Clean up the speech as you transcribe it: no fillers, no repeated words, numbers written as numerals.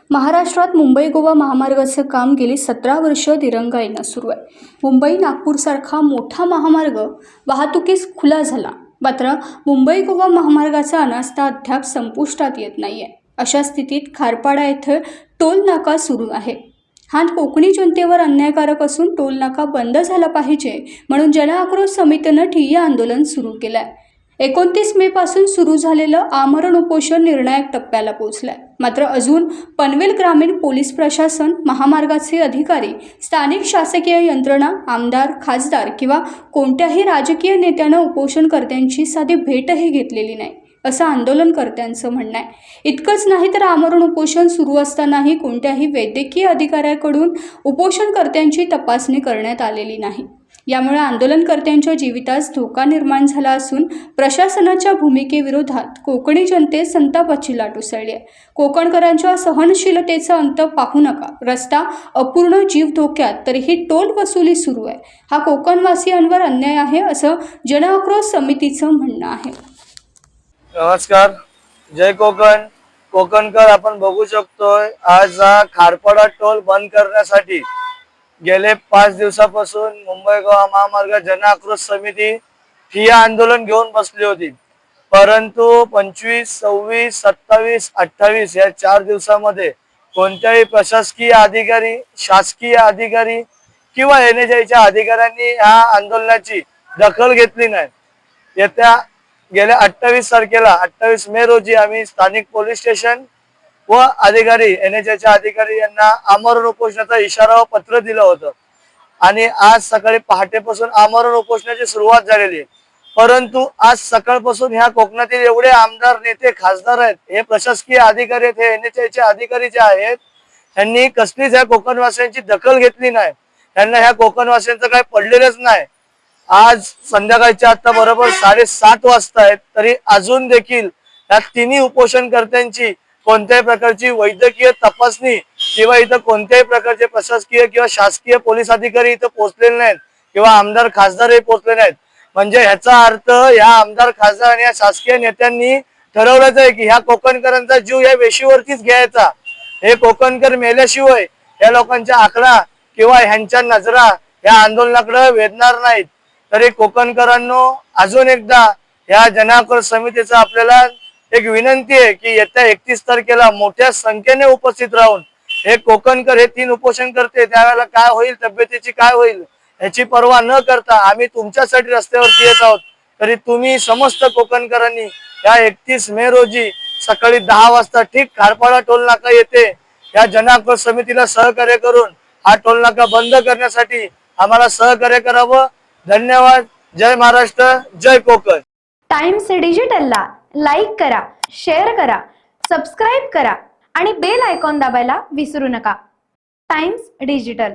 महाराष्ट्रात मुंबई गोवा महामार्गाचं काम गेली 17 वर्ष दिरंगाईनं सुरू आहे. मुंबई नागपूरसारखा मोठा महामार्ग वाहतुकीस खुला झाला, मात्र मुंबई गोवा महामार्गाचा अनास्था अद्याप संपुष्टात येत नाहीये. अशा स्थितीत खारपाडा येथे टोल नाका सुरू आहे. हा कोकणी जनतेवर अन्यायकारक असून टोल नाका बंद झाला पाहिजे म्हणून जनआक्रोश समितीनं ठिय्या आंदोलन सुरू केलं आहे. 29 मे पासून सुरू झालेलं आमरण उपोषण निर्णायक टप्प्याला पोहोचलंय. मात्र अजून पनवेल ग्रामीण पोलीस प्रशासन, महामार्गाचे अधिकारी, स्थानिक शासकीय यंत्रणा, आमदार, खासदार किंवा कोणत्याही राजकीय नेत्यानं उपोषणकर्त्यांची साधी भेटही घेतलेली नाही, असं आंदोलनकर्त्यांचं म्हणणं आहे. इतकंच नाही तर आमरण उपोषण सुरू असतानाही कोणत्याही वैद्यकीय अधिकाऱ्याकडून उपोषणकर्त्यांची तपासणी करण्यात आलेली नाही. यामुळे आंदोलनकर्त्यांच्या जीवितास धोका निर्माण झाला असून प्रशासनाच्या भूमिकेविरोधात कोकणी जनतेत संतापाची लाट उसळली आहे. कोकणकरांच्या सहनशीलतेचा अंत पाहू नका. रस्ता अपूर्ण, जीव धोक्यात तरीही टोल वसुली सुरू आहे. हा कोकणवासियांवर अन्याय आहे, असं जनआक्रोश समितीचं म्हणणं आहे. नमस्कार, जय कोकण. कोकणकर आपण बघू शकतोय, आज हा खारपाडा टोल बंद करण्यासाठी गेले 5 दिवसापासून मुंबई गोवा महामार्ग जनआक्रोश समिती ठिय्या आंदोलन घेऊन बसली होती. परंतु 25, 26, 27, 28 या 4 दिवसामध्ये कोणत्याही प्रशासकीय अधिकारी, शासकीय अधिकारी किंवा NHAIच्या अधिकाऱ्यांनी या आंदोलनाची दखल घेतली नाही. येत्या गेल्या 28 तारखेला 28 मे रोजी आम्ही स्थानिक पोलीस स्टेशन व अधिकारी, NHAIच्या अधिकारी यांना आमरण उपोषणाचा इशारा व पत्र दिलं होतं आणि आज सकाळी पहाटेपासून आमरण उपोषणाची सुरुवात झालेली आहे. परंतु आज सकाळपासून ह्या कोकणातील एवढे आमदार, नेते, खासदार आहेत, हे प्रशासकीय अधिकारी आहेत, हे NHAIचे अधिकारी जे आहेत, त्यांनी कसलीच ह्या कोकणवासियांची दखल घेतली नाही. त्यांना ह्या कोकणवासियांचं काही पडलेलंच नाही. आज संध्याकाळच्या आता बरोबर 7:30 वाजता आहेत, तरी अजून देखील या तिन्ही उपोषणकर्त्यांची कोणत्याही प्रकारची वैद्यकीय तपासणी किंवा इथं कोणत्याही प्रकारचे प्रशासकीय किंवा शासकीय पोलीस अधिकारी इथं पोहोचलेले नाहीत किंवा आमदार, खासदारही पोहोचले नाहीत. म्हणजे ह्याचा अर्थ या आमदार, खासदार आणि या शासकीय नेत्यांनी ठरवलंच आहे की ह्या कोकणकरांचा जीव या वेशीवरतीच घ्यायचा. हे कोकणकर मेल्याशिवाय या लोकांच्या आकडा किंवा ह्यांच्या नजरा या आंदोलनाकडे वेधणार नाहीत. तरी कोकणकरांनो, अजून एकदा या जनआक्रोश समितीचा आपल्याला एक विनंती आहे की येत्या 31 तारखेला मोठ्या संख्येने उपस्थित राहून हे कोकणकर, हे 3 उपोषण करते, त्यावेळेला काय होईल, तब्येतीची काय होईल याची पर्वा न करता आम्ही तुमच्यासाठी रस्त्यावरती येत आहोत. तरी तुम्ही समस्त कोकणकरांनी या 31 मे रोजी सकाळी 10 वाजता ठीक खारपाडा टोल नाका येथे या जनआक्रोश समितीला सहकार्य करून हा टोल नाका बंद करण्यासाठी आम्हाला सहकार्य करावं. धन्यवाद. जय महाराष्ट्र, जय कोकण. टाइम्स डिजिटलला लाईक करा, शेअर करा, सबस्क्राईब करा आणि बेल आयकॉन दाबायला विसरू नका. Times digital.